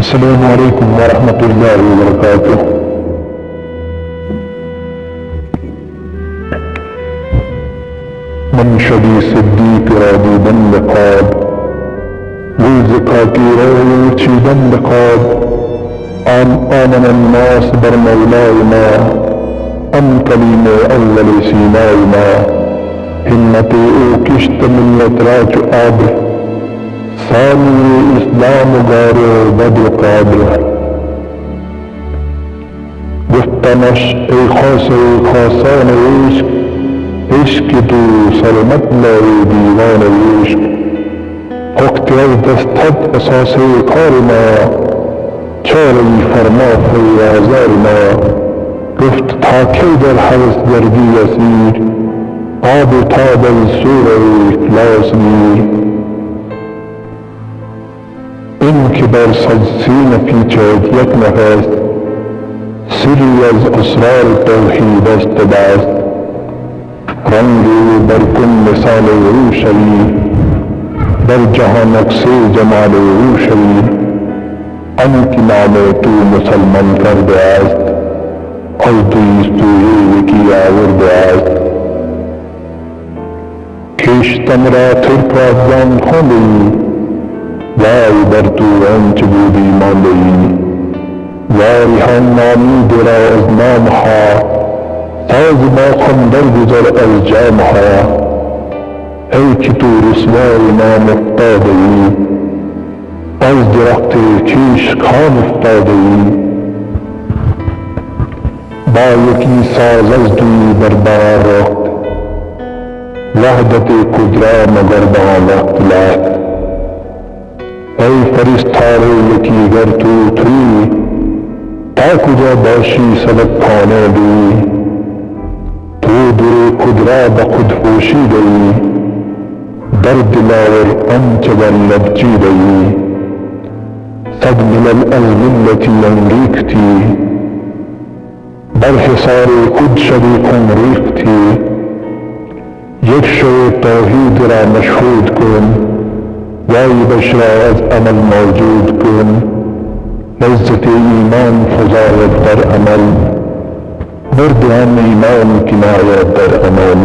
अस्सलामु अलैकुम वरहमतुल्लाहि वबरकातुह। मन शदी सिद्दीक रादी बंद ख्वाब की रोची बंद ख्वाब आमन अन्नास बर मौलाइना अम कलीम अव्वल सीनाइना हिम्मत ओ किश्त मिल्लत राज आब सानी इस्लाम गारो बद्र काब्र गुफ्तनश ए खासान इश्क तू सरमत लाई दीवान इश्क वक्त दस्तत एहसास खारमा चौरी फरमा आजारमा गुफ्त था दर हवस दर्दी असीर आब ताबल सूर इखलास मीर इनके बर सदसीन फीचर यक नफस सिरी अज असरार तौहीद अस्तबास रंगे बरकुन मिसाल रूशवी बर जहां नक्से जमाल रूशवी अन की नामे तू मुसलमान कर दयास्त और तू ये किया दयास्त केश तमरा थिरका जान खोली वाई बर तू अंच बूदी मालई वारी हम नामी दिरा अजनाम हा ताज बाखम दर गुजर अलजाम हा ऐ कि तू रुसवाई ना मुफ्ता गई अज दरख्ते कीश खा मुफ्ता गई बायकी साज अज दुई बरबार वक्त वहदत कुदरा मगर बा वक्त लात ऐ फरिश्तारे यकी गर तू थी ताकुजा बाशी सबक खाने दी तू दुरे खुदरा बखुद होशी गई दर्द दिलावर अंच बर लबची गई सद मिलल अज मिल्लती अंगीक थी बर हिसारे खुद शरीकों रीख थी एक शो तौहीद रा मशहूद कुन वाई बशरा अज अमल मौजूद कुन इज्जत ईमान फजावत दर अमल मुर्द हम ईमान किनायत दर अमल